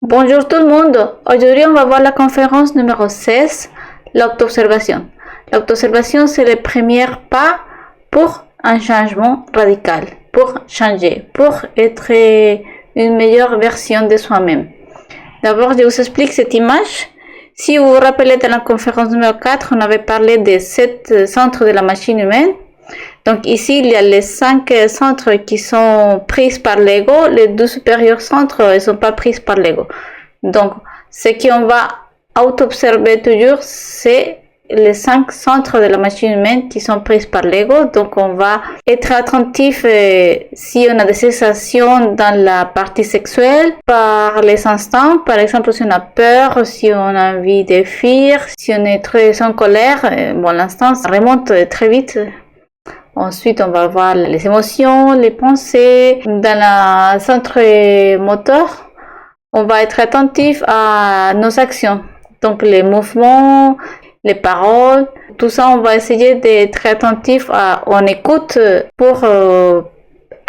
Bonjour tout le monde. Aujourd'hui, on va voir la conférence numéro 16, l'autobservation. L'autobservation, c'est le premier pas pour un changement radical, pour changer, pour être une meilleure version de soi-même. D'abord, je vous explique cette image. Si vous vous rappelez de la conférence numéro 4, on avait parlé des 7 centres de la machine humaine. Donc ici, il y a les 5 centres qui sont pris par l'ego. Les 2 supérieurs centres ne sont pas pris par l'ego. Donc, ce qu'on va auto-observer toujours, c'est les 5 centres de la machine humaine qui sont pris par l'ego. Donc, on va être attentif si on a des sensations dans la partie sexuelle, par les instants. Par exemple, si on a peur, si on a envie de fuir, si on est très en colère. Bon, l'instant, ça remonte très vite. Ensuite, on va voir les émotions, les pensées. Dans le centre moteur, on va être attentif à nos actions. Donc, les mouvements, les paroles, tout ça, on va essayer d'être attentif on écoute pour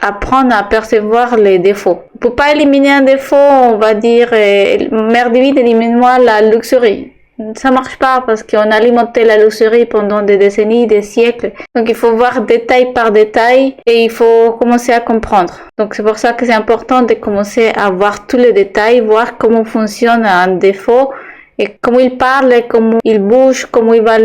apprendre à percevoir les défauts. Pour pas éliminer un défaut, on va dire, mère divine, élimine-moi la luxurie. Ça marche pas parce qu'on a alimenté la luxurie pendant des décennies, des siècles. Donc il faut voir détail par détail et il faut commencer à comprendre. Donc c'est pour ça que c'est important de commencer à voir tous les détails, voir comment fonctionne un défaut et comment il parle, comment il bouge, comment il va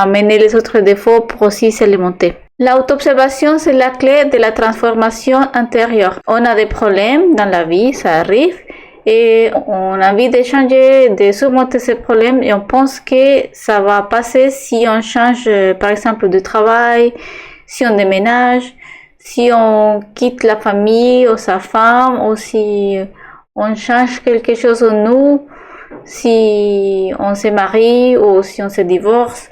amener les autres défauts pour aussi s'alimenter. L'auto-observation, c'est la clé de la transformation intérieure. On a des problèmes dans la vie, ça arrive. Et on a envie de changer, de surmonter ces problèmes et on pense que ça va passer si on change par exemple de travail, si on déménage, si on quitte la famille ou sa femme ou si on change quelque chose en nous, si on se marie ou si on se divorce.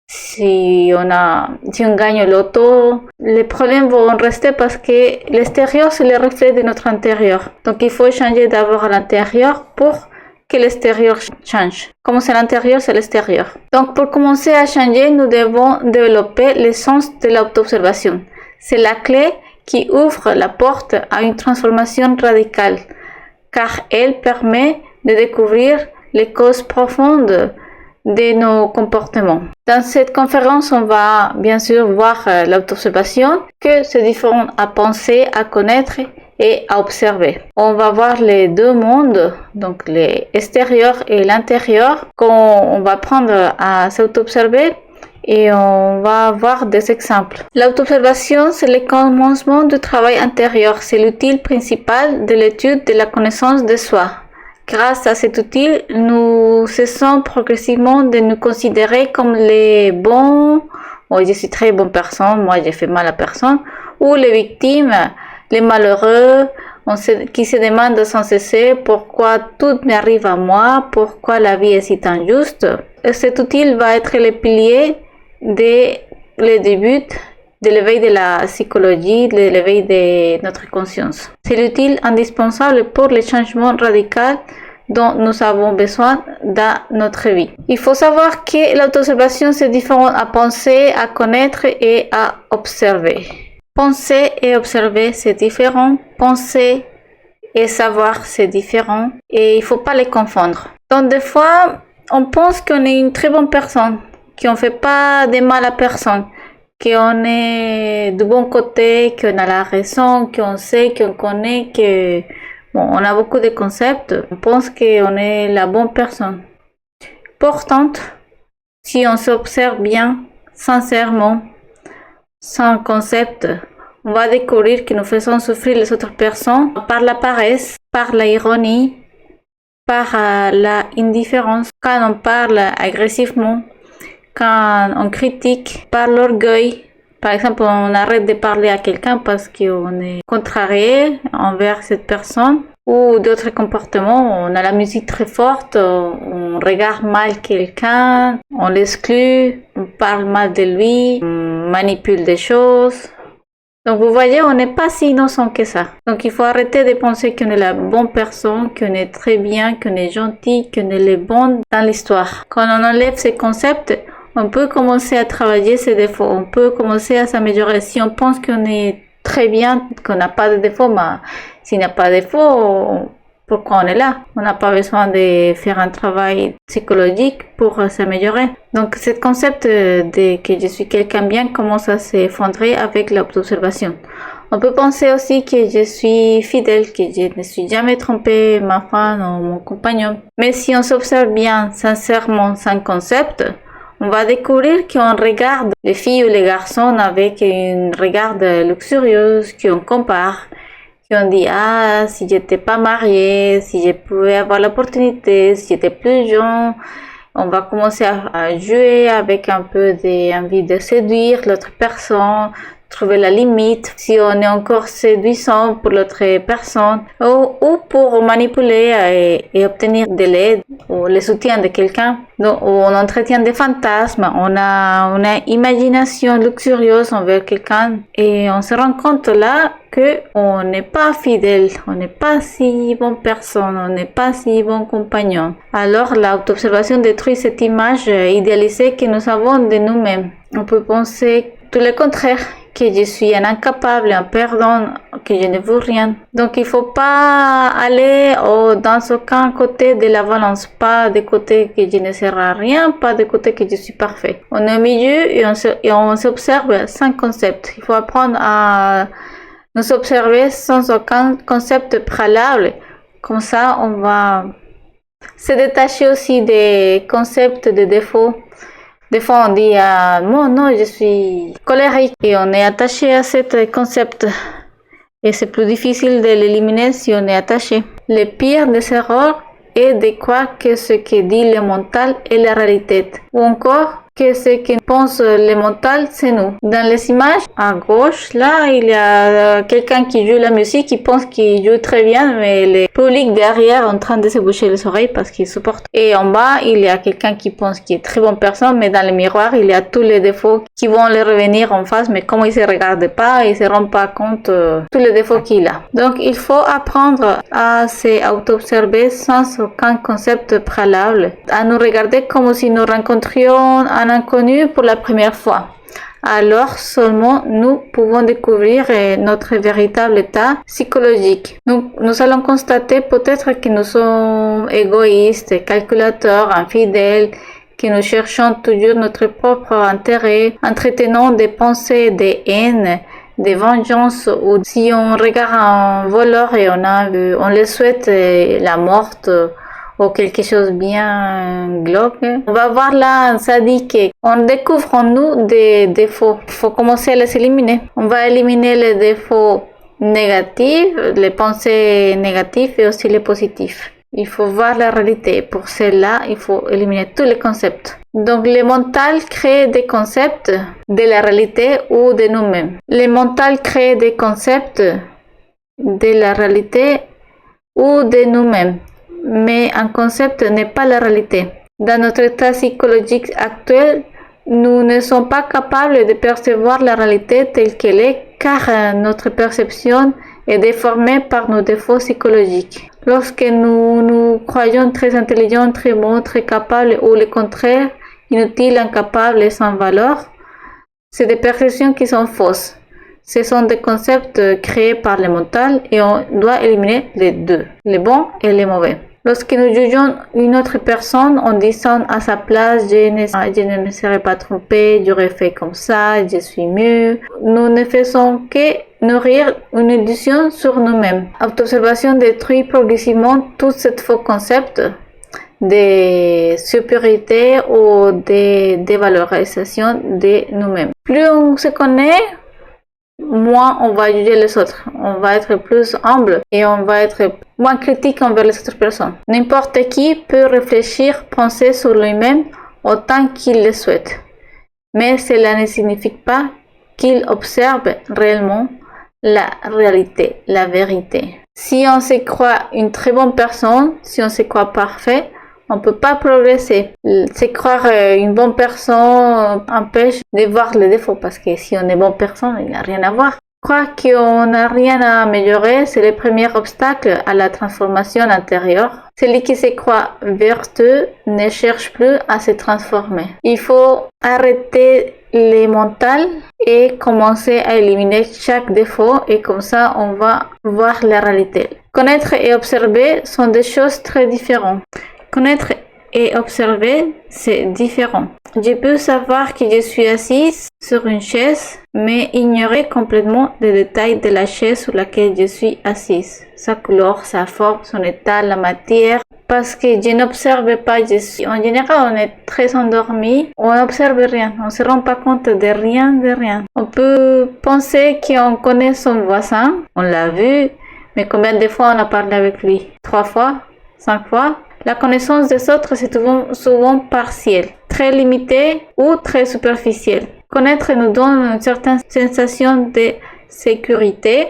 Si on gagne l'auto, les problèmes vont rester parce que l'extérieur, c'est le reflet de notre intérieur. Donc, il faut changer d'abord à l'intérieur pour que l'extérieur change. Comme c'est l'intérieur, c'est l'extérieur. Donc, pour commencer à changer, nous devons développer le sens de l'auto-observation. C'est la clé qui ouvre la porte à une transformation radicale, car elle permet de découvrir les causes profondes de nos comportements. Dans cette conférence, on va bien sûr voir l'auto-observation, que c'est différent à penser, à connaître et à observer. On va voir les deux mondes, donc l'extérieur et l'intérieur, qu'on va prendre à s'auto-observer et on va voir des exemples. L'auto-observation, c'est le commencement du travail intérieur. C'est l'outil principal de l'étude de la connaissance de soi. Grâce à cet outil, nous cessons progressivement de nous considérer comme les bons, je suis très bonne personne, moi j'ai fait mal à personne, ou les victimes, les malheureux, qui se demandent sans cesser pourquoi tout m'arrive à moi, pourquoi la vie est si injuste. Cet outil va être le pilier le début de l'éveil de la psychologie, de l'éveil de notre conscience. C'est l'outil indispensable pour le changement radical dont nous avons besoin dans notre vie. Il faut savoir que l'auto-observation, c'est différent à penser, à connaître et à observer. Penser et observer, c'est différent. Penser et savoir, c'est différent. Et il ne faut pas les confondre. Donc des fois, on pense qu'on est une très bonne personne, qu'on ne fait pas de mal à personne, qu'on est du bon côté, qu'on a la raison, qu'on sait, qu'on connaît, on a beaucoup de concepts. On pense qu'on est la bonne personne. Pourtant, si on s'observe bien, sincèrement, sans concept, on va découvrir que nous faisons souffrir les autres personnes par la paresse, par l'ironie, par l'indifférence, quand on parle agressivement, quand on critique, par l'orgueil. Par exemple, on arrête de parler à quelqu'un parce qu'on est contrarié envers cette personne, ou d'autres comportements. On a la musique très forte, on regarde mal quelqu'un, on l'exclut, on parle mal de lui, on manipule des choses. Donc vous voyez, on n'est pas si innocent que ça. Donc il faut arrêter de penser qu'on est la bonne personne, qu'on est très bien, qu'on est gentil, qu'on est les bons dans l'histoire. Quand on enlève ces concepts, on peut commencer à travailler ses défauts, on peut commencer à s'améliorer. Si on pense qu'on est très bien, qu'on n'a pas de défauts, mais s'il n'y a pas de défauts, pourquoi on est là. On n'a pas besoin de faire un travail psychologique pour s'améliorer. Donc, ce concept de que je suis quelqu'un bien commence à s'effondrer avec l'autobservation. On peut penser aussi que je suis fidèle, que je ne suis jamais trompé ma femme ou mon compagnon. Mais si on s'observe bien, sincèrement, sans concept, on va découvrir qu'on regarde les filles ou les garçons avec un regard luxurieux, qu'on compare, qu'on dit ah si j'étais pas mariée, si je pouvais avoir l'opportunité, si j'étais plus jeune. On va commencer à jouer avec un peu d'envie de séduire l'autre personne, trouver la limite, si on est encore séduisant pour l'autre personne, ou pour manipuler et obtenir de l'aide ou le soutien de quelqu'un. Donc, on entretient des fantasmes, on a une imagination luxurieuse envers quelqu'un et on se rend compte là que on n'est pas fidèle, on n'est pas si bonne personne, on n'est pas si bon compagnon. Alors l'autobservation détruit cette image idéalisée que nous avons de nous-mêmes. On peut penser tout le contraire, que je suis un incapable, un perdant, que je ne veux rien. Donc il faut pas aller dans aucun côté de la balance, pas de côté que je ne sers à rien, pas de côté que je suis parfait. On est au milieu et on s'observe sans concept. Il faut apprendre à nous observer sans aucun concept préalable. Comme ça, on va se détacher aussi des concepts de défauts. Des fois, on dit non, je suis colérique et on est attaché à ce concept. Et c'est plus difficile de l'éliminer si on est attaché. Le pire des erreurs est de croire que ce que dit le mental est la réalité. Ou encore, que ce que pense le mental, c'est nous. Dans les images, à gauche, là, il y a quelqu'un qui joue la musique, qui pense qu'il joue très bien, mais le public derrière en train de se boucher les oreilles parce qu'il supporte. Et en bas, il y a quelqu'un qui pense qu'il est très bonne personne, mais dans le miroir, il y a tous les défauts qui vont le revenir en face, mais comme il se regarde pas, il se rend pas compte tous les défauts qu'il a. Donc, il faut apprendre à s'auto-observer sans aucun concept préalable, à nous regarder comme si nous rencontrions un inconnu pour la première fois. Alors seulement nous pouvons découvrir notre véritable état psychologique. Nous allons constater peut-être que nous sommes égoïstes, calculateurs, infidèles, que nous cherchons toujours notre propre intérêt, entretenant des pensées de haine, de vengeance, ou si on regarde un voleur et on le souhaite la mort, ou quelque chose bien glauque. On va voir là, ça dit qu'on découvre en nous des défauts. Il faut commencer à les éliminer. On va éliminer les défauts négatifs, les pensées négatives et aussi les positifs. Il faut voir la réalité. Pour cela, il faut éliminer tous les concepts. Donc, le mental crée des concepts de la réalité ou de nous-mêmes. Le mental crée des concepts de la réalité ou de nous-mêmes. Mais un concept n'est pas la réalité. Dans notre état psychologique actuel, nous ne sommes pas capables de percevoir la réalité telle qu'elle est car notre perception est déformée par nos défauts psychologiques. Lorsque nous nous croyons très intelligents, très bons, très capables ou le contraire, inutiles, incapables et sans valeur, c'est des perceptions qui sont fausses. Ce sont des concepts créés par le mental et on doit éliminer les deux, les bons et les mauvais. Lorsque nous jugeons une autre personne en disant à sa place je ne me serais pas trompé, j'aurais fait comme ça, je suis mieux, nous ne faisons que nourrir une illusion sur nous-mêmes. L'autobservation détruit progressivement tout ce faux concept de supériorité ou de dévalorisation de nous-mêmes. Plus on se connaît, moins on va juger les autres, on va être plus humble et on va être moins critique envers les autres personnes. N'importe qui peut réfléchir, penser sur lui-même autant qu'il le souhaite, mais cela ne signifie pas qu'il observe réellement la réalité, la vérité. Si on se croit une très bonne personne, si on se croit parfait, on peut pas progresser. Se croire une bonne personne empêche de voir les défauts parce que si on est bonne personne, il n'y a rien à voir. Croire qu'on n'a rien à améliorer, c'est le premier obstacle à la transformation intérieure. Celui qui se croit vertueux ne cherche plus à se transformer. Il faut arrêter les mentales et commencer à éliminer chaque défaut et comme ça on va voir la réalité. Connaître et observer sont des choses très différentes. Connaître et observer, c'est différent. Je peux savoir que je suis assise sur une chaise, mais ignorer complètement les détails de la chaise sur laquelle je suis assise. Sa couleur, sa forme, son état, la matière. Parce que je n'observe pas, en général, on est très endormi, on n'observe rien, on ne se rend pas compte de rien. On peut penser qu'on connaît son voisin, on l'a vu, mais combien de fois on a parlé avec lui? 3 fois? 5 fois? La connaissance des autres, c'est souvent partielle, très limitée ou très superficielle. Connaître nous donne une certaine sensation de sécurité.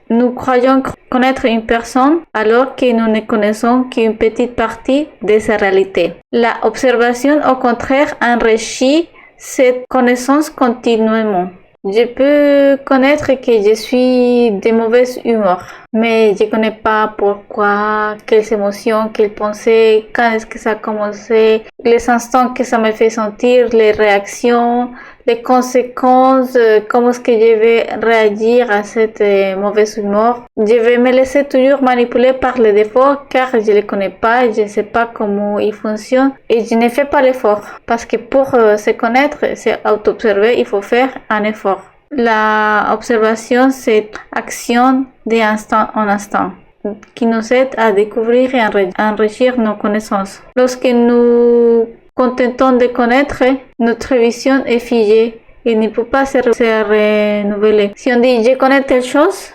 Nous croyons connaître une personne alors que nous ne connaissons qu'une petite partie de sa réalité. La observation, au contraire, enrichit cette connaissance continuellement. Je peux connaître que je suis de mauvaise humeur, mais je ne connais pas pourquoi, quelles émotions, quelles pensées, quand est-ce que ça a commencé, les instants que ça me fait sentir, les réactions, les conséquences, comment est-ce que je vais réagir à cette mauvaise humeur. Je vais me laisser toujours manipuler par les défauts car je ne les connais pas, je ne sais pas comment ils fonctionnent et je ne fais pas l'effort parce que pour se connaître, c'est auto-observer, il faut faire un effort. La observation, c'est action d'instant en instant qui nous aide à découvrir et enrichir nos connaissances. Lorsque nous contentons de connaître, notre vision est figée et ne peut pas se renouveler. Si on dit je connais telle chose,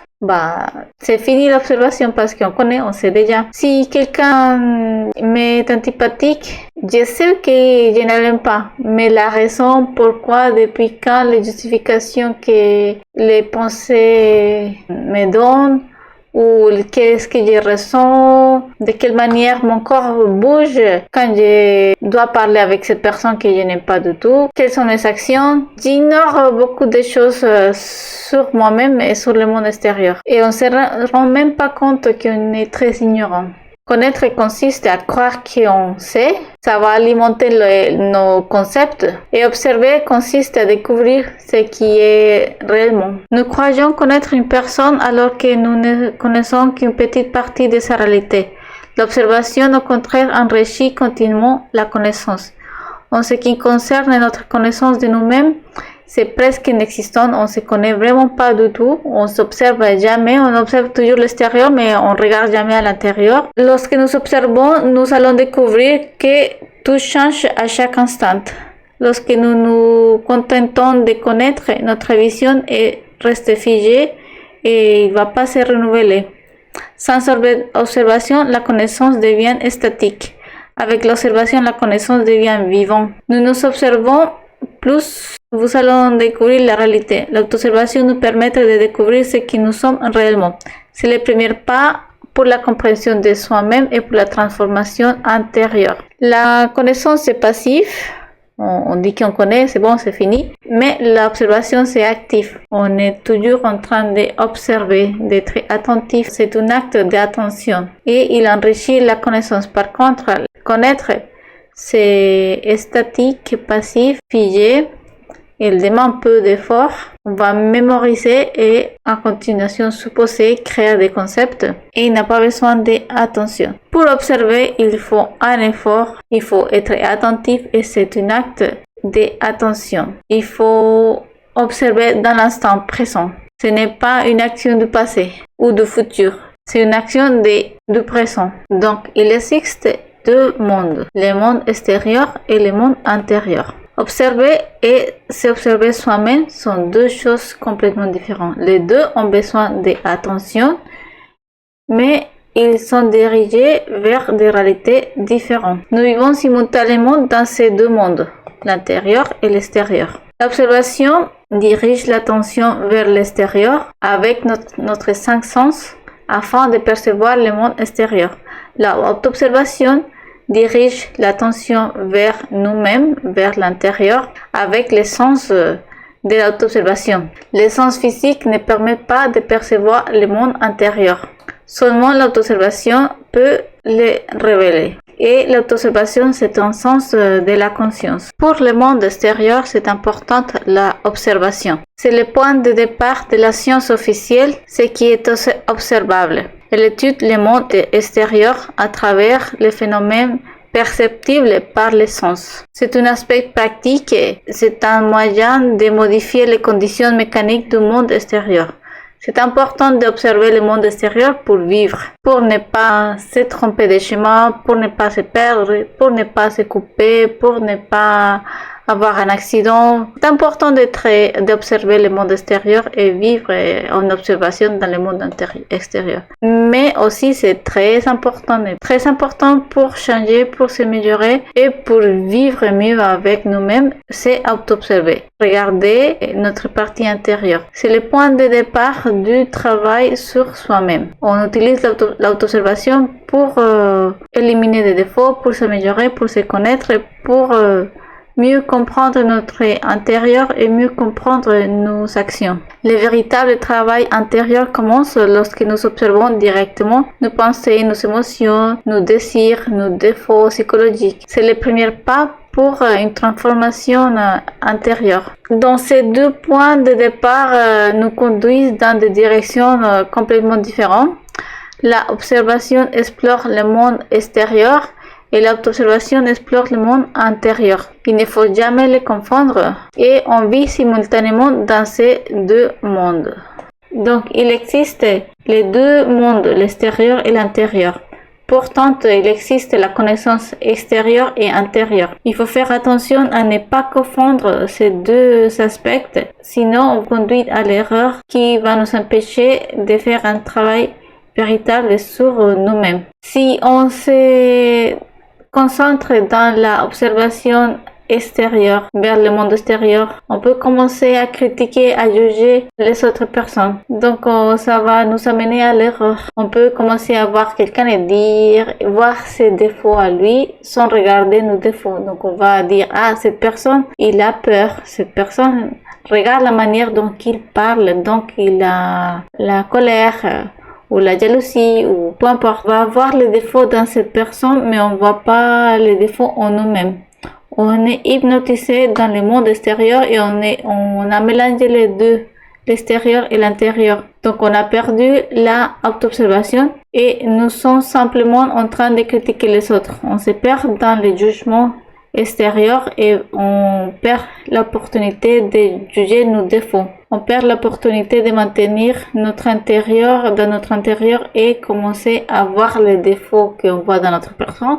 c'est fini l'observation parce qu'on connaît, on sait déjà. Si quelqu'un m'est antipathique, je sais que je ne l'aime pas, mais la raison pourquoi, depuis quand, les justifications que les pensées me donnent, ou qu'est-ce que je ressens, de quelle manière mon corps bouge quand je dois parler avec cette personne que je n'aime pas du tout, quelles sont mes actions. J'ignore beaucoup de choses sur moi-même et sur le monde extérieur. Et on ne se rend même pas compte qu'on est très ignorant. Connaître consiste à croire qu'on sait, ça va alimenter nos concepts, et observer consiste à découvrir ce qui est réellement. Nous croyons connaître une personne alors que nous ne connaissons qu'une petite partie de sa réalité. L'observation, au contraire, enrichit continuellement la connaissance. En ce qui concerne notre connaissance de nous-mêmes, c'est presque inexistant, on ne se connaît vraiment pas du tout, on s'observe jamais, on observe toujours l'extérieur mais on regarde jamais à l'intérieur. Lorsque nous observons, nous allons découvrir que tout change à chaque instant. Lorsque nous nous contentons de connaître, notre vision reste figée et il ne va pas se renouveler. Sans observation, la connaissance devient statique. Avec l'observation, la connaissance devient vivante. Nous nous observons plus, vous allez découvrir la réalité. L'auto-observation nous permet de découvrir ce que nous sommes réellement. C'est le premier pas pour la compréhension de soi-même et pour la transformation intérieure. La connaissance est passive. On dit qu'on connaît, c'est bon, c'est fini. Mais l'observation, c'est actif. On est toujours en train d'observer, d'être attentif. C'est un acte d'attention et il enrichit la connaissance. Par contre, connaître, c'est statique, passif, figé. Il demande peu d'effort. On va mémoriser et en continuation supposer, créer des concepts et il n'a pas besoin d'attention. Pour observer, il faut un effort, il faut être attentif et c'est un acte d'attention. Il faut observer dans l'instant présent. Ce n'est pas une action du passé ou du futur, c'est une action du présent. Donc, il existe deux mondes, le monde extérieur et le monde intérieur. Observer et s'observer soi-même sont deux choses complètement différentes. Les deux ont besoin d'attention, mais ils sont dirigés vers des réalités différentes. Nous vivons simultanément dans ces deux mondes, l'intérieur et l'extérieur. L'observation dirige l'attention vers l'extérieur avec notre cinq sens afin de percevoir le monde extérieur. L'auto-observation dirige l'attention vers nous-mêmes, vers l'intérieur, avec les sens de l'auto-observation. Les sens physiques ne permettent pas de percevoir le monde intérieur. Seulement l'auto-observation peut les révéler. Et l'auto-observation, c'est un sens de la conscience. Pour le monde extérieur, c'est importante l'observation. C'est le point de départ de la science officielle, ce qui est observable. Elle étudie le monde extérieur à travers les phénomènes perceptibles par les sens. C'est un aspect pratique et c'est un moyen de modifier les conditions mécaniques du monde extérieur. C'est important d'observer le monde extérieur pour vivre, pour ne pas se tromper de chemin, pour ne pas se perdre, pour ne pas se couper, pour ne pas avoir un accident. C'est important d'observer le monde extérieur et vivre en observation dans le monde extérieur. Mais aussi c'est très important pour changer, pour s'améliorer et pour vivre mieux avec nous-mêmes, c'est auto-observer. Regarder notre partie intérieure. C'est le point de départ du travail sur soi-même. On utilise l'auto-observation pour éliminer des défauts, pour s'améliorer, pour se connaître, pour mieux comprendre notre intérieur et mieux comprendre nos actions. Le véritable travail intérieur commence lorsque nous observons directement nos pensées, nos émotions, nos désirs, nos défauts psychologiques. C'est le premier pas pour une transformation intérieure. Donc ces deux points de départ nous conduisent dans des directions complètement différentes. L'observation explore le monde extérieur et l'auto-observation explore le monde intérieur. Il ne faut jamais les confondre et on vit simultanément dans ces deux mondes. Donc il existe les deux mondes, l'extérieur et l'intérieur. Pourtant, il existe la connaissance extérieure et intérieure. Il faut faire attention à ne pas confondre ces deux aspects, sinon on conduit à l'erreur qui va nous empêcher de faire un travail véritable sur nous-mêmes. Si on se concentre dans l'observation extérieure vers le monde extérieur, on peut commencer à critiquer, à juger les autres personnes. Donc ça va nous amener à l'erreur. On peut commencer à voir quelqu'un et dire, voir ses défauts à lui sans regarder nos défauts. Donc on va dire, ah, cette personne, il a peur. Cette personne, regarde la manière dont il parle, donc il a la colère ou la jalousie, ou peu importe. On va voir les défauts dans cette personne, mais on ne voit pas les défauts en nous-mêmes. On est hypnotisé dans le monde extérieur et on a mélangé les deux, l'extérieur et l'intérieur. Donc on a perdu la auto-observation et nous sommes simplement en train de critiquer les autres. On se perd dans les jugements extérieurs et on perd l'opportunité de juger nos défauts. On perd l'opportunité de maintenir notre intérieur dans notre intérieur et commencer à voir les défauts qu'on voit dans notre personne,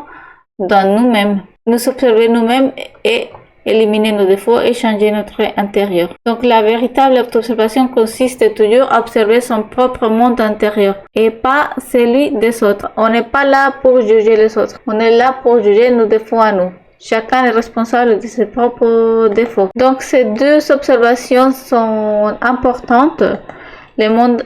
dans nous-mêmes. Nous observer nous-mêmes et éliminer nos défauts et changer notre intérieur. Donc la véritable auto-observation consiste toujours à observer son propre monde intérieur et pas celui des autres. On n'est pas là pour juger les autres. On est là pour juger nos défauts à nous. Chacun est responsable de ses propres défauts. Donc ces deux observations sont importantes. Le monde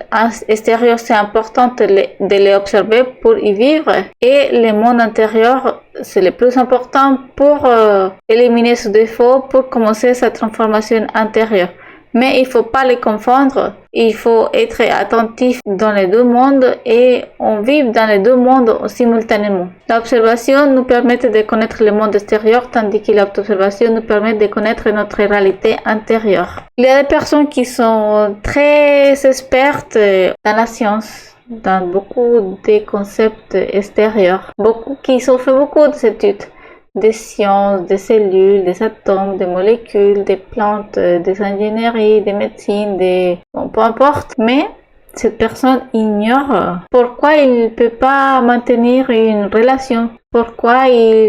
extérieur, c'est important de les observer pour y vivre. Et le monde intérieur, c'est le plus important pour éliminer ce défaut, pour commencer sa transformation intérieure. Mais il ne faut pas les confondre. Il faut être attentif dans les deux mondes et on vit dans les deux mondes simultanément. L'observation nous permet de connaître le monde extérieur, tandis que l'observation nous permet de connaître notre réalité intérieure. Il y a des personnes qui sont très expertes dans la science, dans beaucoup de concepts extérieurs, qui ont fait beaucoup d'études. Des sciences, des cellules, des atomes, des molécules, des plantes, des ingénieries, des médecines, peu importe. Mais cette personne ignore pourquoi il ne peut pas maintenir une relation. Pourquoi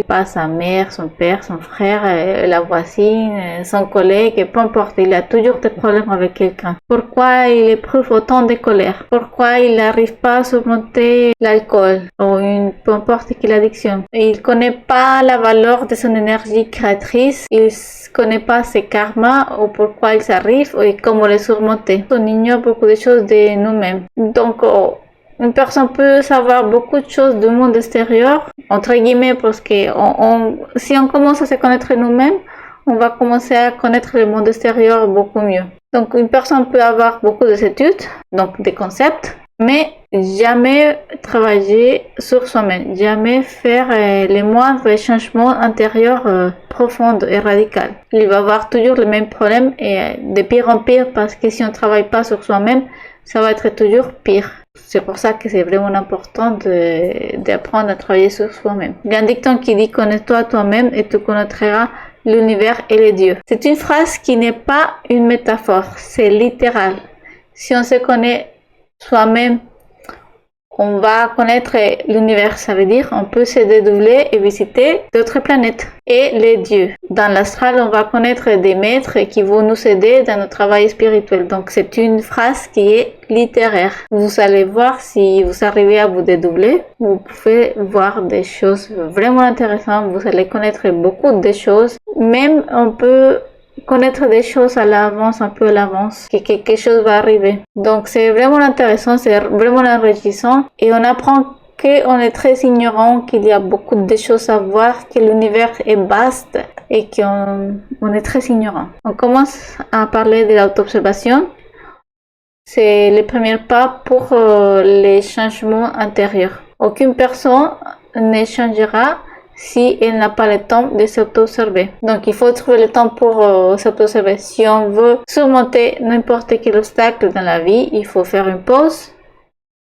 pas sa mère, son père, son frère, la voisine, son collègue, peu importe, il a toujours des problèmes avec quelqu'un. Pourquoi il éprouve autant de colère? Pourquoi il n'arrive pas à surmonter l'alcool ou peu importe quelle addiction? Il connaît pas la valeur de son énergie créatrice, il connaît pas ses karmas ou pourquoi ils arrivent et comment les surmonter. On ignore beaucoup de choses de nous-mêmes. Donc, une personne peut savoir beaucoup de choses du monde extérieur, entre guillemets, parce que si on commence à se connaître nous-mêmes, on va commencer à connaître le monde extérieur beaucoup mieux. Donc, une personne peut avoir beaucoup d'études, donc des concepts, mais jamais travailler sur soi-même, jamais faire les moindres changements intérieurs profonds et radicaux. Il va avoir toujours le même problème et de pire en pire parce que si on ne travaille pas sur soi-même, ça va être toujours pire. C'est pour ça que c'est vraiment important d'apprendre à travailler sur soi-même. Il y a un dicton qui dit « Connais-toi toi-même et tu connaîtras l'univers et les dieux ». C'est une phrase qui n'est pas une métaphore, c'est littéral. Si on se connaît soi-même, on va connaître l'univers, ça veut dire on peut se dédoubler et visiter d'autres planètes. Et les dieux. Dans l'astral, on va connaître des maîtres qui vont nous aider dans notre travail spirituel. Donc c'est une phrase qui est littéraire. Vous allez voir si vous arrivez à vous dédoubler, vous pouvez voir des choses vraiment intéressantes. Vous allez connaître beaucoup de choses. Même on peut connaître des choses à l'avance, un peu à l'avance, que quelque chose va arriver. Donc c'est vraiment intéressant, c'est vraiment enrichissant et on apprend qu'on est très ignorant, qu'il y a beaucoup de choses à voir, que l'univers est vaste et qu'on est très ignorant. On commence à parler de l'auto-observation. C'est le premier pas pour les changements intérieurs. Aucune personne ne changera si elle n'a pas le temps de s'auto-observer. Donc il faut trouver le temps pour s'auto-observer. Si on veut surmonter n'importe quel obstacle dans la vie, il faut faire une pause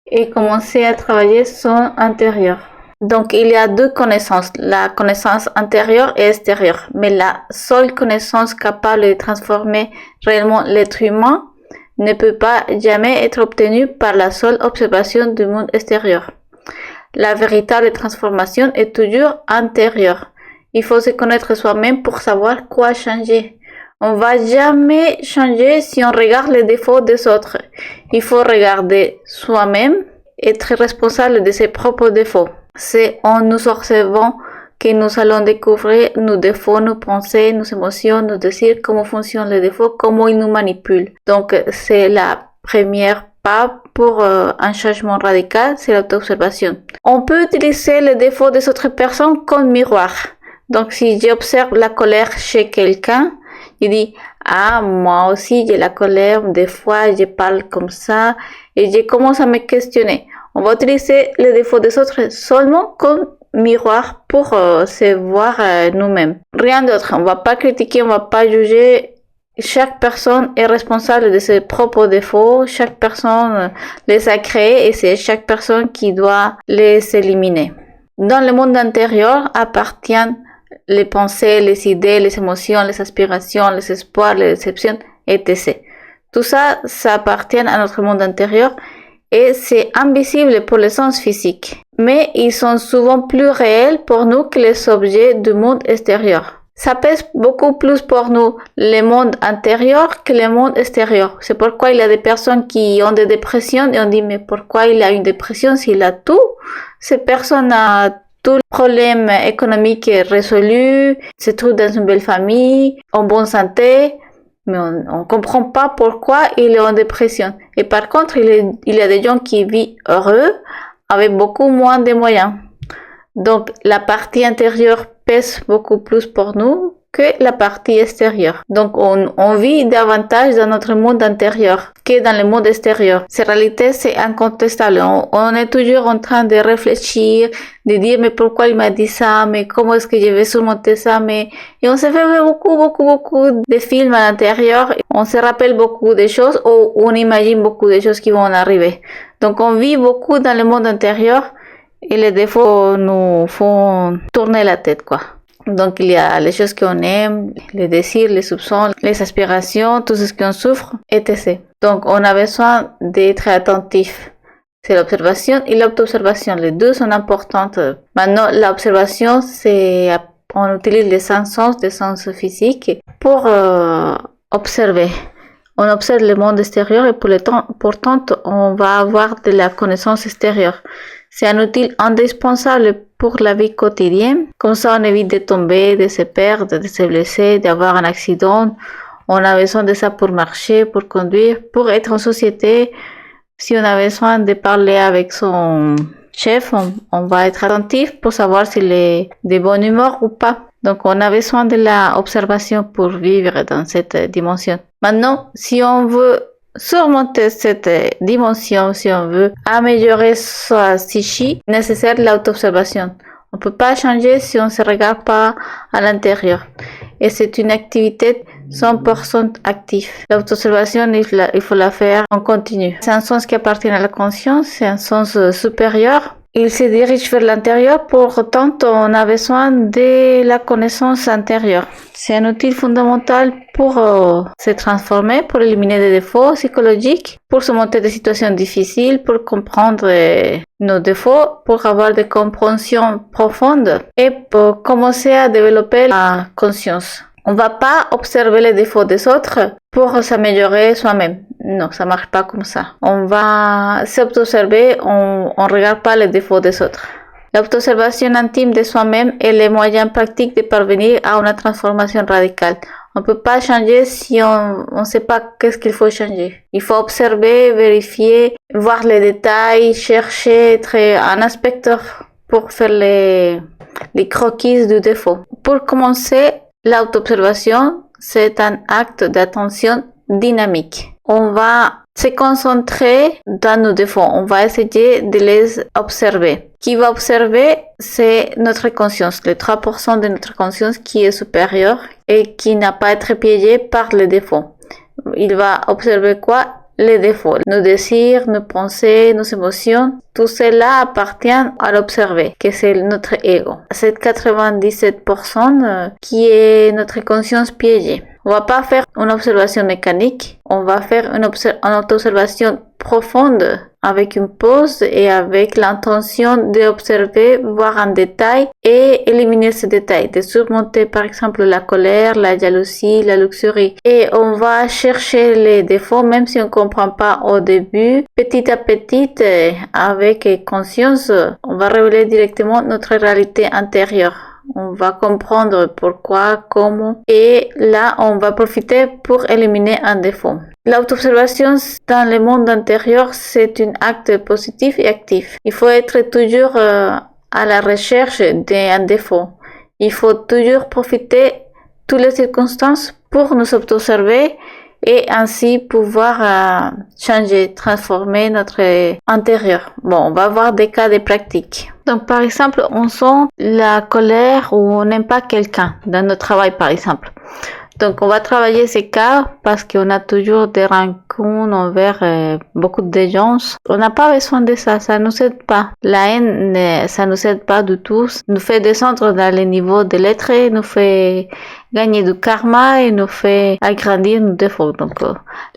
et commencer à travailler son intérieur. Donc il y a deux connaissances, la connaissance intérieure et extérieure. Mais la seule connaissance capable de transformer réellement l'être humain ne peut pas jamais être obtenue par la seule observation du monde extérieur. La véritable transformation est toujours intérieure. Il faut se connaître soi-même pour savoir quoi changer. On va jamais changer si on regarde les défauts des autres. Il faut regarder soi-même, être responsable de ses propres défauts. C'est en nous observant que nous allons découvrir nos défauts, nos pensées, nos émotions, nos désirs, comment fonctionnent les défauts, comment ils nous manipulent. Donc c'est la première pas pour un changement radical, c'est l'auto-observation. On peut utiliser les défauts des autres personnes comme miroir. Donc si j'observe la colère chez quelqu'un, je dis ah moi aussi j'ai la colère, des fois je parle comme ça et je commence à me questionner. On va utiliser les défauts des autres seulement comme miroir pour se voir nous-mêmes. Rien d'autre, on va pas critiquer, on va pas juger. Chaque personne est responsable de ses propres défauts, chaque personne les a créés et c'est chaque personne qui doit les éliminer. Dans le monde intérieur appartiennent les pensées, les idées, les émotions, les aspirations, les espoirs, les déceptions, etc. Tout ça, ça appartient à notre monde intérieur et c'est invisible pour les sens physiques. Mais ils sont souvent plus réels pour nous que les objets du monde extérieur. Ça pèse beaucoup plus pour nous le monde intérieur que le monde extérieur. C'est pourquoi il y a des personnes qui ont des dépressions et on dit mais pourquoi il a une dépression s'il a tout? Cette personne a tout le problème économique résolu, se trouve dans une belle famille, en bonne santé, mais on comprend pas pourquoi il est en dépression. Et par contre, il y a des gens qui vivent heureux avec beaucoup moins de moyens. Donc la partie intérieure pèse beaucoup plus pour nous que la partie extérieure. Donc on vit davantage dans notre monde intérieur que dans le monde extérieur. Cette réalité, c'est incontestable. On est toujours en train de réfléchir, de dire mais pourquoi il m'a dit ça, mais comment est-ce que je vais surmonter ça, mais et on se fait beaucoup de films à l'intérieur. On se rappelle beaucoup de choses ou on imagine beaucoup de choses qui vont arriver. Donc on vit beaucoup dans le monde intérieur. Et les défauts nous font tourner la tête, quoi. Donc, il y a les choses qu'on aime, les désirs, les soupçons, les aspirations, tout ce qu'on souffre, etc. Donc, on a besoin d'être attentif. C'est l'observation et l'auto-observation. Les deux sont importantes. Maintenant, l'observation, c'est, on utilise les cinq sens, les sens physiques pour observer. On observe le monde extérieur et pourtant, on va avoir de la connaissance extérieure. C'est un outil indispensable pour la vie quotidienne. Comme ça, on évite de tomber, de se perdre, de se blesser, d'avoir un accident. On a besoin de ça pour marcher, pour conduire, pour être en société. Si on a besoin de parler avec son chef, on va être attentif pour savoir s'il est de bonne humeur ou pas. Donc, on a besoin de l'observation pour vivre dans cette dimension. Maintenant, si on veut surmonter cette dimension, si on veut améliorer sa psyché, nécessaire l'auto-observation. On ne peut pas changer si on ne se regarde pas à l'intérieur. Et c'est une activité 100% active. L'auto-observation, il faut la faire en continu. C'est un sens qui appartient à la conscience, c'est un sens supérieur. Il se dirige vers l'intérieur, pour autant on a besoin de la connaissance intérieure. C'est un outil fondamental pour se transformer, pour éliminer des défauts psychologiques, pour surmonter des situations difficiles, pour comprendre nos défauts, pour avoir des compréhensions profondes et pour commencer à développer la conscience. On va pas observer les défauts des autres pour s'améliorer soi-même. Non, ça marche pas comme ça. On va s'observer, on regarde pas les défauts des autres. L'observation intime de soi-même est le moyen pratique de parvenir à une transformation radicale. On peut pas changer si on ne sait pas qu'est-ce qu'il faut changer. Il faut observer, vérifier, voir les détails, chercher, être un inspecteur pour faire les croquis du défaut. Pour commencer, l'auto-observation, c'est un acte d'attention dynamique. On va se concentrer dans nos défauts. On va essayer de les observer. Qui va observer, c'est notre conscience, les 3% de notre conscience qui est supérieure et qui n'a pas été piégé par les défauts. Il va observer quoi? Les défauts, nos désirs, nos pensées, nos émotions, tout cela appartient à l'observer, que c'est notre ego. C'est 97% qui est notre conscience piégée. On va pas faire une observation mécanique, on va faire une auto-observation profonde avec une pause et avec l'intention d'observer, voir en détail et éliminer ces détails, de surmonter par exemple la colère, la jalousie, la luxurie. Et on va chercher les défauts même si on comprend pas au début. Petit à petit, avec conscience, on va révéler directement notre réalité intérieure. On va comprendre pourquoi, comment, et là, on va profiter pour éliminer un défaut. L'auto-observation dans le monde intérieur, c'est un acte positif et actif. Il faut être toujours à la recherche d'un défaut. Il faut toujours profiter de toutes les circonstances pour nous observer et ainsi pouvoir changer, transformer notre intérieur. Bon, on va voir des cas de pratique. Donc, par exemple, on sent la colère ou on n'aime pas quelqu'un dans notre travail, par exemple. Donc, on va travailler ces cas parce qu'on a toujours des rancunes envers beaucoup de gens. On n'a pas besoin de ça, ça nous aide pas. La haine, ça nous aide pas du tout. Nous fait descendre dans les niveaux de l'être, nous fait gagner du karma et nous fait agrandir nos défauts. Donc,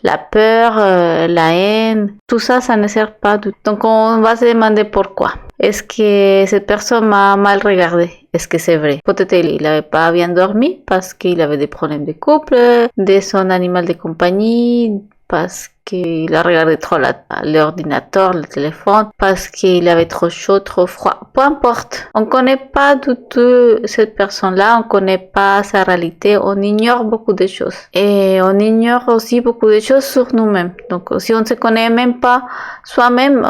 la peur, la haine, tout ça, ça ne sert pas du tout. Donc, on va se demander pourquoi. Est-ce que cette personne m'a mal regardé? Est-ce que c'est vrai? Peut-être il n'avait pas bien dormi parce qu'il avait des problèmes de couple, de son animal de compagnie, parce qu'il a regardé trop l'ordinateur, le téléphone, parce qu'il avait trop chaud, trop froid. Peu importe. On connaît pas du tout cette personne-là, on connaît pas sa réalité, on ignore beaucoup de choses. Et on ignore aussi beaucoup de choses sur nous-mêmes. Donc, si on ne se connaît même pas soi-même,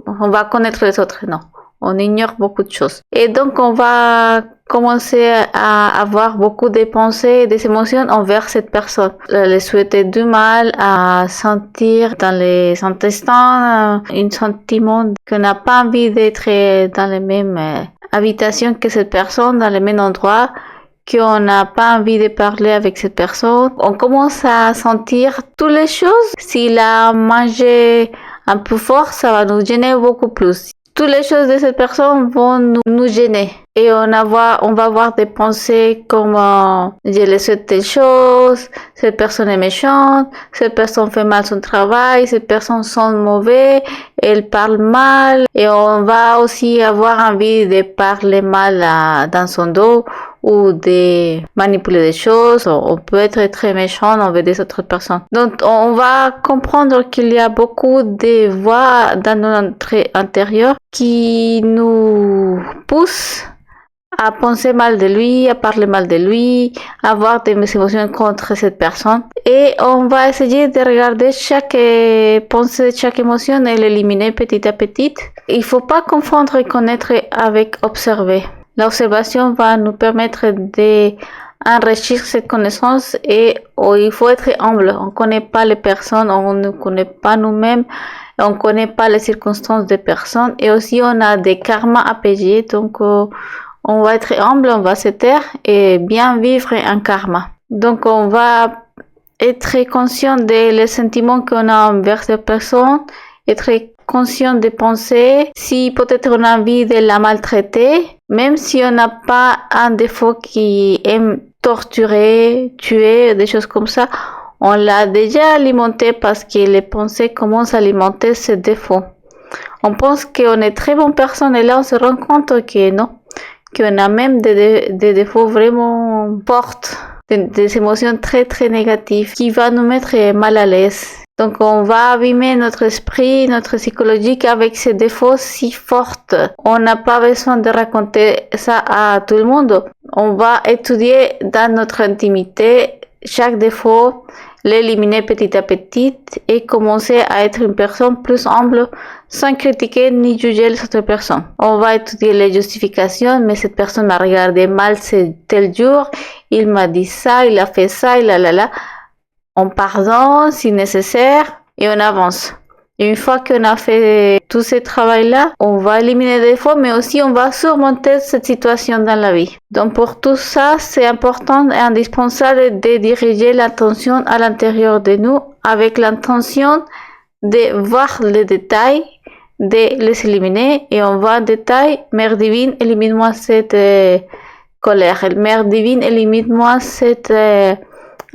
on va connaître les autres. Non. On ignore beaucoup de choses. Et donc, on va commencer à avoir beaucoup de pensées et des émotions envers cette personne. Les souhaiter du mal, à sentir dans les intestins un sentiment qu'on n'a pas envie d'être dans les mêmes habitations que cette personne, dans les mêmes endroits, qu'on n'a pas envie de parler avec cette personne. On commence à sentir toutes les choses. S'il a mangé un peu fort, ça va nous gêner beaucoup plus. Toutes les choses de cette personne vont nous gêner. Et on va avoir des pensées comme je le souhaite telle chose, cette personne est méchante, cette personne fait mal son travail, cette personne sent mauvais, elle parle mal. Et on va aussi avoir envie de parler mal dans son dos ou de manipuler des choses. On peut être très méchant envers des autres personnes. Donc, on va comprendre qu'il y a beaucoup de voix dans notre intérieur qui nous poussent à penser mal de lui, à parler mal de lui, à avoir des émotions contre cette personne. Et on va essayer de regarder chaque pensée, chaque émotion et l'éliminer petit à petit. Il faut pas confondre et connaître avec observer. L'observation va nous permettre d'enrichir cette connaissance et il faut être humble. On ne connaît pas les personnes, on ne connaît pas nous-mêmes. On ne connaît pas les circonstances des personnes et aussi on a des karmas à payer. Donc, on va être humble, on va se taire et bien vivre un karma. Donc, on va être conscient des sentiments qu'on a envers cette personne, être conscient des pensées. Si peut-être on a envie de la maltraiter, même si on n'a pas un défaut qui aime torturer, tuer, des choses comme ça, on l'a déjà alimenté parce que les pensées commencent à alimenter ce défaut. On pense qu'on est très bonne personne et là on se rend compte que non, qu'on a même des défauts vraiment forts, des émotions très très négatives qui vont nous mettre mal à l'aise. Donc on va abîmer notre esprit, notre psychologique avec ces défauts si forts. On n'a pas besoin de raconter ça à tout le monde. On va étudier dans notre intimité chaque défaut, l'éliminer petit à petit et commencer à être une personne plus humble sans critiquer ni juger les autres personnes. On va étudier les justifications, mais cette personne m'a regardé mal tel jour, il m'a dit ça, il a fait ça, on pardonne si nécessaire et on avance. Et une fois qu'on a fait tout ce travail-là, on va éliminer les défauts, mais aussi on va surmonter cette situation dans la vie. Donc pour tout ça, c'est important et indispensable de diriger l'attention à l'intérieur de nous avec l'intention de voir les détails, de les éliminer. Et on va en détail, Mère divine, élimine-moi cette colère. Mère divine, élimine-moi cette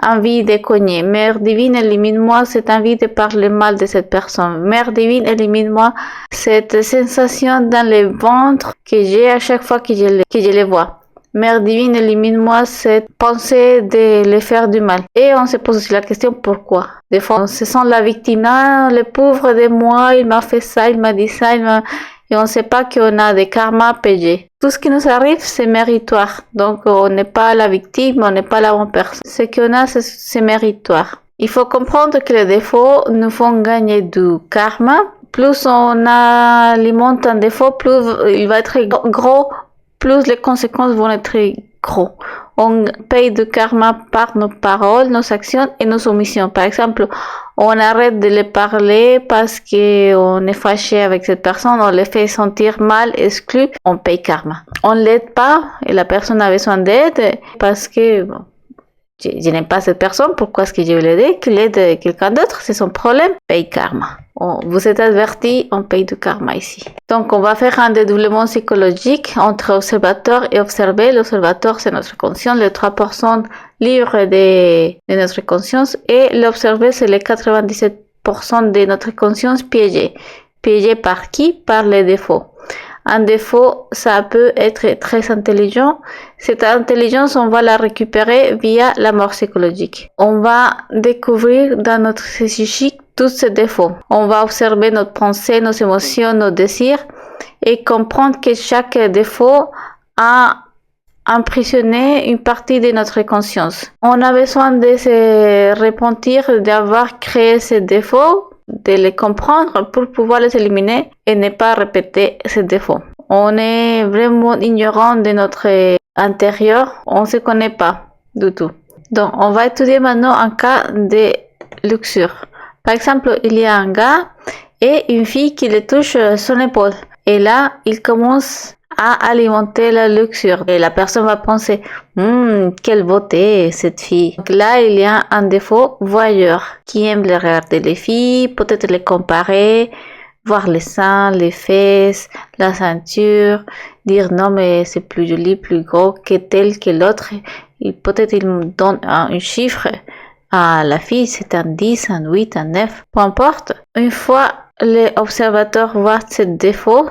envie de cogner. Mère divine, élimine-moi cette envie de parler mal de cette personne. Mère divine, élimine-moi cette sensation dans le ventre que j'ai à chaque fois que je les vois. Mère divine, élimine-moi cette pensée de les faire du mal. Et on se pose aussi la question pourquoi. Des fois, on se sent la victime. Ah, le pauvre de moi, il m'a fait ça, il m'a dit ça, et on ne sait pas qu'on a des karmas à payer. Tout ce qui nous arrive, c'est méritoire. Donc, on n'est pas la victime, on n'est pas la bonne personne. Ce qu'on a, c'est méritoire. Il faut comprendre que les défauts nous font gagner du karma. Plus on alimente un défaut, plus il va être gros, plus les conséquences vont être gros. On paye du karma par nos paroles, nos actions et nos omissions. Par exemple, on arrête de les parler parce qu'on est fâché avec cette personne, on les fait sentir mal, exclus, on paye karma. On l'aide pas et la personne a besoin d'aide parce que bon, je n'aime pas cette personne, pourquoi est-ce que je vais l'aider? Qu'il aide quelqu'un d'autre, c'est son problème, paye karma. Vous êtes averti, on paye du karma ici. Donc on va faire un dédoublement psychologique entre observateur et observé. L'observateur, c'est notre conscience, les 3% libres de notre conscience, et l'observé, c'est les 97% de notre conscience piégée. Piégée par qui? Par les défauts. Un défaut, ça peut être très intelligent. Cette intelligence, on va la récupérer via la mort psychologique. On va découvrir dans notre psychique tous ces défauts. On va observer notre pensée, nos émotions, nos désirs et comprendre que chaque défaut a emprisonné une partie de notre conscience. On a besoin de se repentir d'avoir créé ces défauts, de les comprendre pour pouvoir les éliminer et ne pas répéter ces défauts. On est vraiment ignorant de notre intérieur, on ne se connaît pas du tout. Donc, on va étudier maintenant un cas de luxure. Par exemple, il y a un gars et une fille qui le touche son épaule. Et là, il commence à alimenter la luxure. Et la personne va penser, quelle beauté cette fille. Donc là, il y a un défaut voyeur qui aime les regarder les filles, peut-être les comparer, voir les seins, les fesses, la ceinture, dire non mais c'est plus joli, plus gros que tel que l'autre. Peut-être il me donne un chiffre à la fille, c'est un 10, un 8, un 9, peu importe. Une fois l'observateur voit ce défaut,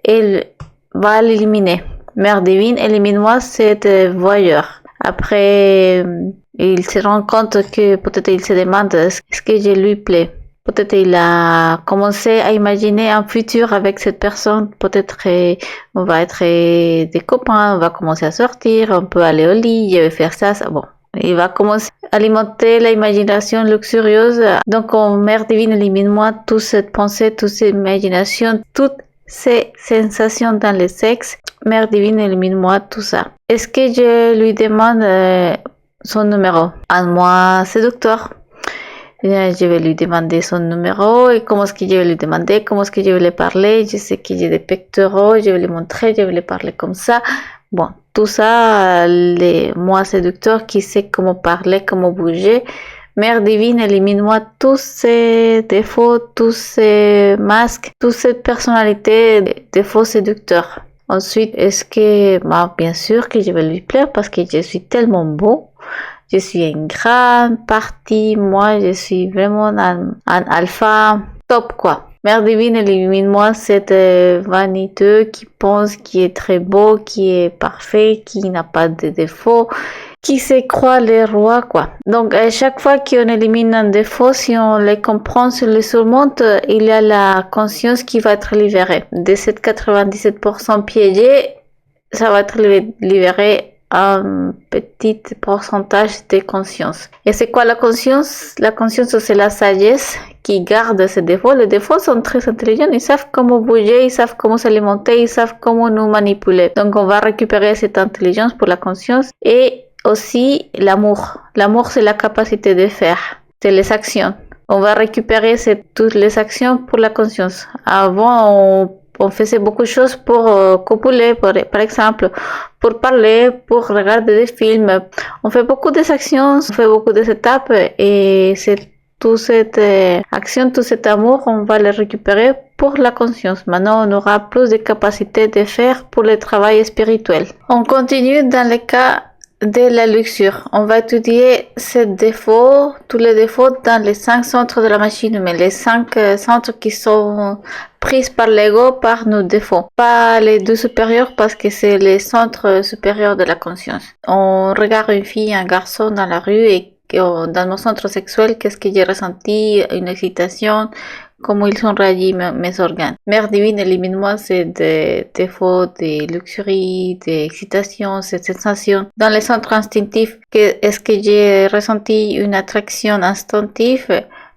il va l'éliminer. Mère divine, élimine-moi cet voyeur. Après, il se rend compte que peut-être il se demande est-ce que je lui plais. Peut-être il a commencé à imaginer un futur avec cette personne. Peut-être on va être des copains, on va commencer à sortir, on peut aller au lit, je vais faire ça. Bon, il va commencer à alimenter l'imagination luxurieuse. Donc, Mère divine, élimine-moi toute cette pensée, toute cette imagination, toutes ces sensations dans le sexe. Mère divine, élimine-moi tout ça. Est-ce que je lui demande son numéro? Un mois séducteur. Je vais lui demander son numéro et comment est-ce que je vais lui demander, comment est-ce que je vais lui parler. Je sais que j'ai des pectoraux, je vais lui montrer, je vais lui parler comme ça. Bon, tout ça, les moi séducteurs qui sait comment parler, comment bouger. Mère divine, élimine-moi tous ces défauts, tous ces masques, toute cette personnalité de faux séducteurs. Ensuite, est-ce que, bien sûr que je vais lui plaire parce que je suis tellement beau. Je suis une grande partie. Moi, je suis vraiment un alpha top, quoi. Mère divine, élimine-moi cette vaniteux qui pense qu'il est très beau, qui est parfait, qui n'a pas de défauts, qui se croit les rois, quoi. Donc, à chaque fois qu'on élimine un défaut, si on les comprend, si on les surmonte, il y a la conscience qui va être libérée. De cette 97% piégés, ça va être libéré un petit pourcentage de conscience. Et c'est quoi la conscience? La conscience, c'est la sagesse qui garde ces défauts. Les défauts sont très intelligents, ils savent comment bouger, ils savent comment s'alimenter, ils savent comment nous manipuler. Donc on va récupérer cette intelligence pour la conscience et aussi l'amour. L'amour, c'est la capacité de faire, c'est les actions. On va récupérer toutes les actions pour la conscience. Avant, on faisait beaucoup de choses pour copuler, par exemple, pour parler, pour regarder des films. On fait beaucoup d'actions, on fait beaucoup d'étapes et c'est toute cette action, tout cet amour, on va le récupérer pour la conscience. Maintenant, on aura plus de capacité de faire pour le travail spirituel. On continue dans le cas de la luxure. On va étudier ces défauts, tous les défauts dans les 5 centres de la machine humaine, les 5 centres qui sont pris par l'ego par nos défauts. Pas les 2 supérieurs parce que c'est les centres supérieurs de la conscience. On regarde une fille, un garçon dans la rue et dans nos centres sexuels, qu'est-ce que j'ai ressenti, une excitation, comment ils ont réagi mes organes. Mère divine, élimine-moi ces défauts de luxurie, d'excitation, cette sensation. Dans les centres instinctifs, est-ce que j'ai ressenti une attraction instinctive?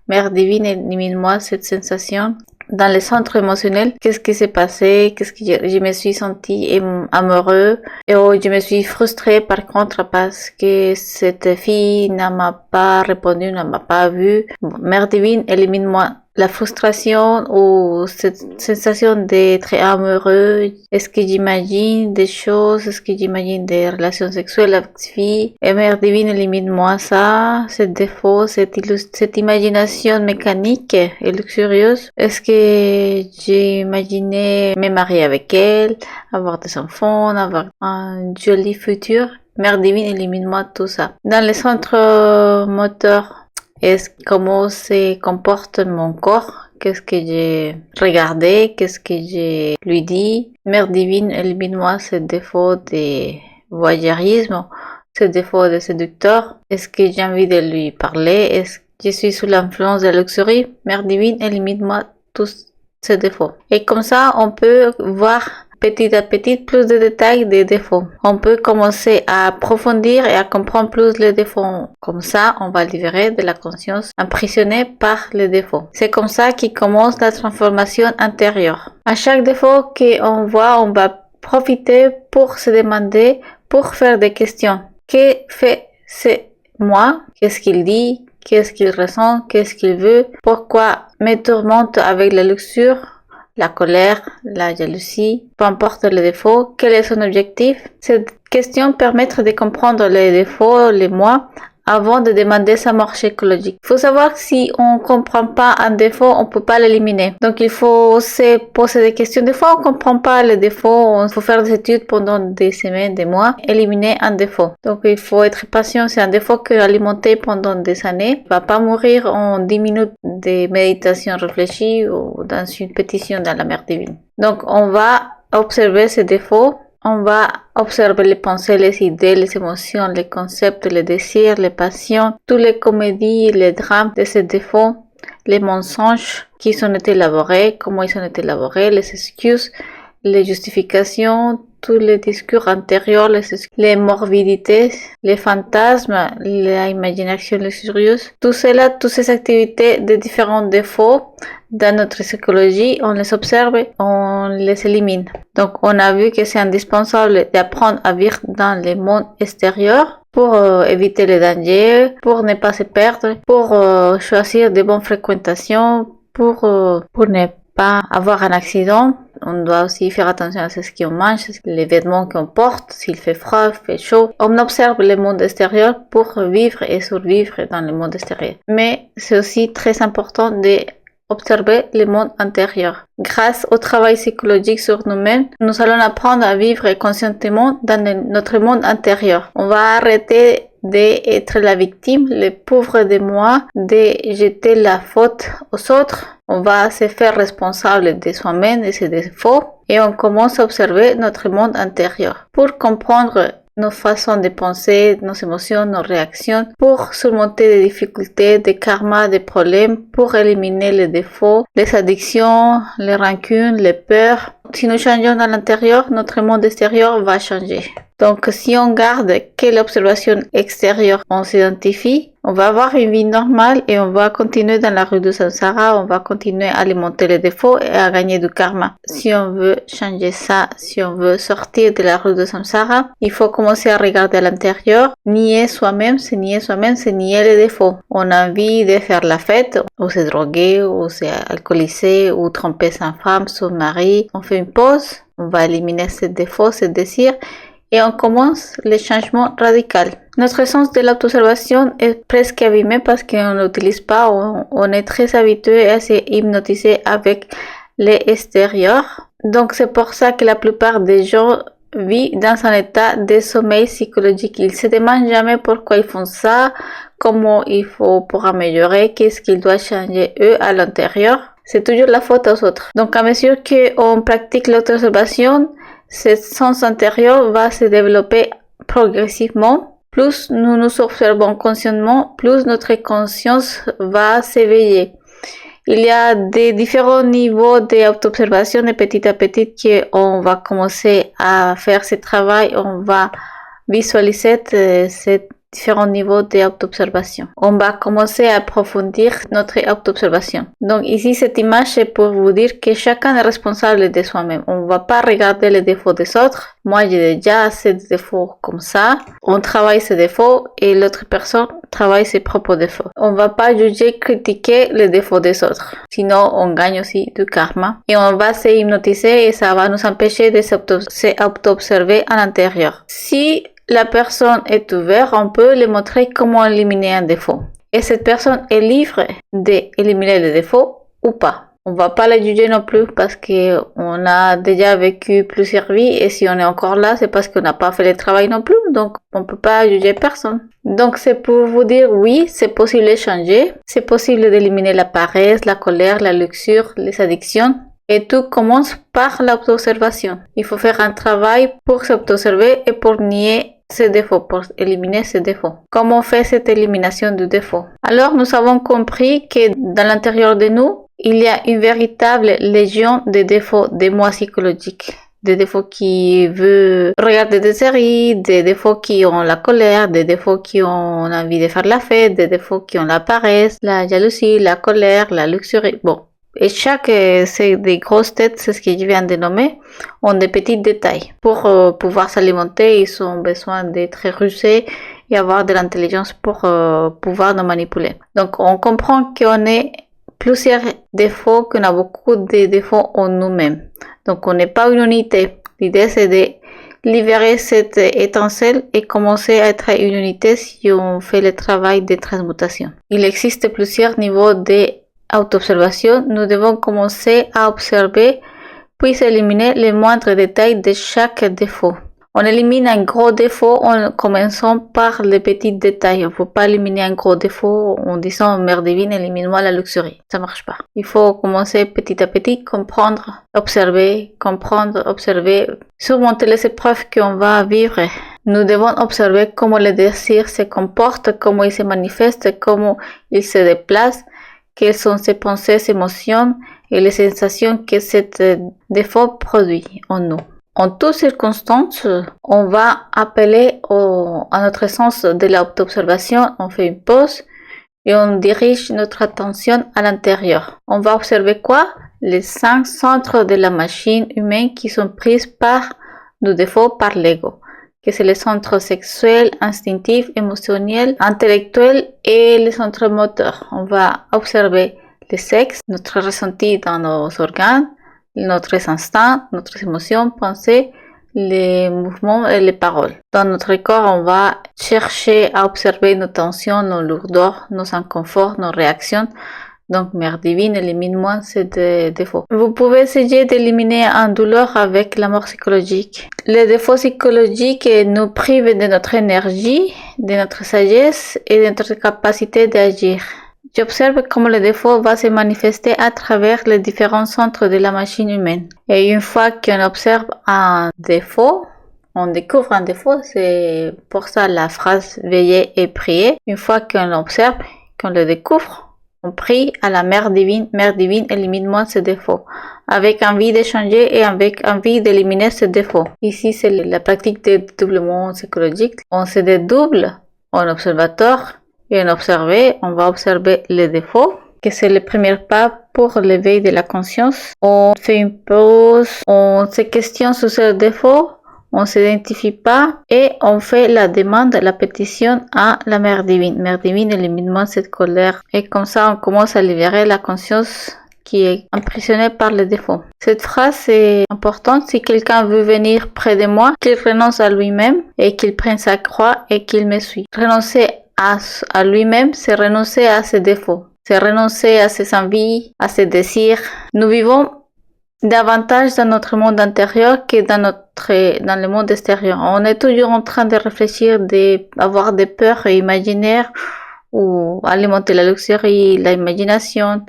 Mère divine, élimine-moi cette sensation. Dans les centres émotionnels, qu'est-ce qui s'est passé? Qu'est-ce que je me suis senti amoureux? Et je me suis frustrée par contre parce que cette fille ne m'a pas répondu, ne m'a pas vu. Mère divine, élimine-moi la frustration ou cette sensation d'être amoureux. Est-ce que j'imagine des choses? Est-ce que j'imagine des relations sexuelles avec cette fille? Et Mère divine, élimine-moi ça, ce défaut, cette imagination mécanique et luxurieuse. Est-ce que j'imaginais me marier avec elle, avoir des enfants, avoir un joli futur? Mère divine, élimine-moi tout ça. Dans les centres moteurs, comment se comporte mon corps? Qu'est-ce que j'ai regardé? Qu'est-ce que j'ai lui dit? Mère divine, élimine-moi ce défaut de voyeurisme, ce défaut de séducteur. Est-ce que j'ai envie de lui parler? Est-ce que je suis sous l'influence de la luxurie? Mère divine, élimine-moi tous ces défauts. Et comme ça, on peut voir petit à petit plus de détails des défauts. On peut commencer à approfondir et à comprendre plus les défauts. Comme ça, on va libérer de la conscience emprisonnée par les défauts. C'est comme ça qu'il commence la transformation intérieure. À chaque défaut qu'on voit, on va profiter pour se demander, pour faire des questions. Que fait c'est moi? Qu'est-ce qu'il dit? Qu'est-ce qu'il ressent? Qu'est-ce qu'il veut? Pourquoi me tourmente avec la luxure? La colère, la jalousie, peu importe les défauts, quel est son objectif? Cette question permet de comprendre les défauts, les moi, avant de demander sa mort écologique. Il faut savoir que si on comprend pas un défaut, on peut pas l'éliminer. Donc il faut se poser des questions. Des fois, on comprend pas les défauts, il faut faire des études pendant des semaines, des mois, éliminer un défaut. Donc il faut être patient. C'est un défaut que alimenter pendant des années. Il va pas mourir en 10 minutes de méditation réfléchie ou dans une pétition dans la Mère divine. Donc on va observer ces défauts. On va observer les pensées, les idées, les émotions, les concepts, les désirs, les passions, toutes les comédies, les drames de ces défauts, les mensonges qui ont été élaborés, comment ils ont été élaborés, les excuses, les justifications, tous les discours antérieurs, les morbidités, les fantasmes, l'imagination luxurieuse, tout cela, toutes ces activités de différents défauts dans notre psychologie, on les observe, on les élimine. Donc, on a vu que c'est indispensable d'apprendre à vivre dans le monde extérieur pour éviter les dangers, pour ne pas se perdre, pour choisir de bonnes fréquentations, pour ne pas avoir un accident. On doit aussi faire attention à ce qu'on mange, les vêtements qu'on porte, s'il fait froid, il fait chaud. On observe le monde extérieur pour vivre et survivre dans le monde extérieur. Mais c'est aussi très important de observer le monde intérieur. Grâce au travail psychologique sur nous-mêmes, nous allons apprendre à vivre conscientement dans notre monde intérieur. On va arrêter d'être la victime, le pauvre de moi, de jeter la faute aux autres. On va se faire responsable de soi-même et ses défauts et on commence à observer notre monde intérieur pour comprendre nos façons de penser, nos émotions, nos réactions, pour surmonter des difficultés, des karmas, des problèmes, pour éliminer les défauts, les addictions, les rancunes, les peurs. Si nous changeons dans l'intérieur, notre monde extérieur va changer. Donc, si on garde que l'observation extérieure, on s'identifie, on va avoir une vie normale et on va continuer dans la rue de Samsara, on va continuer à alimenter les défauts et à gagner du karma. Si on veut changer ça, si on veut sortir de la rue de Samsara, il faut commencer à regarder à l'intérieur. Nier soi-même, c'est nier les défauts. On a envie de faire la fête, ou se droguer, ou se alcooliser, ou tromper sa femme, son mari. On fait une pause, on va éliminer ces défauts, ces désirs, et on commence le changement radical. Notre sens de l'auto-observation est presque abîmé parce qu'on ne l'utilise pas, on est très habitué à se hypnotiser avec l'extérieur. Donc c'est pour ça que la plupart des gens vivent dans un état de sommeil psychologique. Ils se demandent jamais pourquoi ils font ça, comment il faut pour améliorer, qu'est-ce qu'ils doivent changer eux à l'intérieur. C'est toujours la faute aux autres. Donc à mesure qu'on pratique l'auto-observation, ce sens intérieur va se développer progressivement. Plus nous nous observons consciemment, plus notre conscience va s'éveiller. Il y a des différents niveaux d'auto-observation et petit à petit qu'on va commencer à faire ce travail, on va visualiser ces différents niveaux d'auto-observation. On va commencer à approfondir notre auto-observation. Donc ici, cette image c'est pour vous dire que chacun est responsable de soi-même. On ne va pas regarder les défauts des autres. Moi, j'ai déjà assez de défauts comme ça. On travaille ses défauts et l'autre personne travaille ses propres défauts. On ne va pas juger, critiquer les défauts des autres. Sinon, on gagne aussi du karma. Et on va se hypnotiser et ça va nous empêcher de s'auto-observer à l'intérieur. Si la personne est ouverte, on peut lui montrer comment éliminer un défaut. Et cette personne est libre d'éliminer les défauts ou pas. On va pas la juger non plus parce que on a déjà vécu plusieurs vies et si on est encore là, c'est parce qu'on n'a pas fait le travail non plus. Donc, on peut pas juger personne. Donc, c'est pour vous dire, oui, c'est possible de changer. C'est possible d'éliminer la paresse, la colère, la luxure, les addictions. Et tout commence par l'auto-observation. Il faut faire un travail pour s'auto-observer et pour nier ses défauts, pour éliminer ses défauts. Comment on fait cette élimination du défaut? Alors, nous avons compris que dans l'intérieur de nous, il y a une véritable légion de défauts, de moi psychologiques. Des défauts qui veulent regarder des séries, des défauts qui ont la colère, des défauts qui ont envie de faire la fête, des défauts qui ont la paresse, la jalousie, la colère, la luxurie. Bon. Et chaque, c'est des grosses têtes, c'est ce que je viens de nommer, ont des petits détails. Pour pouvoir s'alimenter, ils ont besoin d'être rusés et avoir de l'intelligence pour pouvoir nous manipuler. Donc, on comprend qu'on a plusieurs défauts, qu'on a beaucoup de défauts en nous-mêmes. Donc, on n'est pas une unité. L'idée, c'est de libérer cette étincelle et commencer à être une unité si on fait le travail de transmutation. Il existe plusieurs niveaux de auto-observation, nous devons commencer à observer puis éliminer les moindres détails de chaque défaut. On élimine un gros défaut en commençant par les petits détails. On ne peut pas éliminer un gros défaut en disant Mère divine, élimine-moi la luxurie. Ça marche pas. Il faut commencer petit à petit, comprendre, observer, surmonter les épreuves qu'on va vivre. Nous devons observer comment le désir se comporte, comment il se manifeste, comment il se déplace, quelles sont ses pensées, ses émotions et les sensations que cet défaut produit en nous. En toutes circonstances, on va appeler à notre sens de l'autobservation, on fait une pause et on dirige notre attention à l'intérieur. On va observer quoi? Les 5 centres de la machine humaine qui sont prises par nos défauts par l'ego, que c'est les centres sexuels, instinctifs, émotionnels, intellectuels et les centres moteurs. On va observer le sexe, notre ressenti dans nos organes, notre instinct, notre émotion, pensée, les mouvements et les paroles. Dans notre corps, on va chercher à observer nos tensions, nos lourdeurs, nos inconforts, nos réactions. Donc, Mère Divine, élimine-moi ces défauts. Vous pouvez essayer d'éliminer une douleur avec la mort psychologique. Les défauts psychologiques nous privent de notre énergie, de notre sagesse et de notre capacité d'agir. J'observe comment le défaut va se manifester à travers les différents centres de la machine humaine. Et une fois qu'on observe un défaut, on découvre un défaut, c'est pour ça la phrase veiller et prier. Une fois qu'on l'observe, qu'on le découvre, on prie à la Mère Divine, élimine-moi ce défaut, avec envie de changer et avec envie d'éliminer ce défaut. Ici, c'est la pratique de dédoublement psychologique. On se dédouble en observateur et en observer, on va observer les défauts, que c'est le premier pas pour l'éveil de la conscience. On fait une pause, on se questionne sur ce défaut, on s'identifie pas et on fait la demande, la pétition à la Mère Divine. Mère Divine, élimine-moi cette colère. Et comme ça, on commence à libérer la conscience qui est emprisonnée par les défauts. Cette phrase est importante si quelqu'un veut venir près de moi, qu'il renonce à lui-même et qu'il prenne sa croix et qu'il me suit. Renoncer à lui-même, c'est renoncer à ses défauts. C'est renoncer à ses envies, à ses désirs. Nous vivons davantage dans notre monde intérieur que dans le monde extérieur. On est toujours en train de réfléchir, d'avoir des peurs imaginaires ou alimenter la luxurie, l'imagination,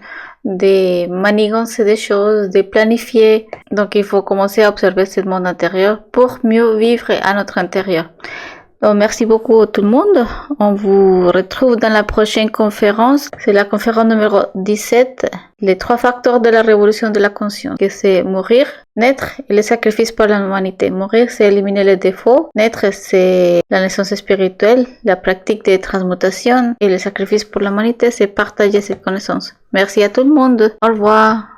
de manigancer des choses, de planifier. Donc il faut commencer à observer ce monde intérieur pour mieux vivre à notre intérieur. Donc, merci beaucoup à tout le monde. On vous retrouve dans la prochaine conférence. C'est la conférence numéro 17. Les 3 facteurs de la révolution de la conscience. Que c'est mourir, naître et le sacrifice pour l'humanité. Mourir, c'est éliminer les défauts. Naître, c'est la naissance spirituelle, la pratique des transmutations. Et le sacrifice pour l'humanité, c'est partager cette connaissance. Merci à tout le monde. Au revoir.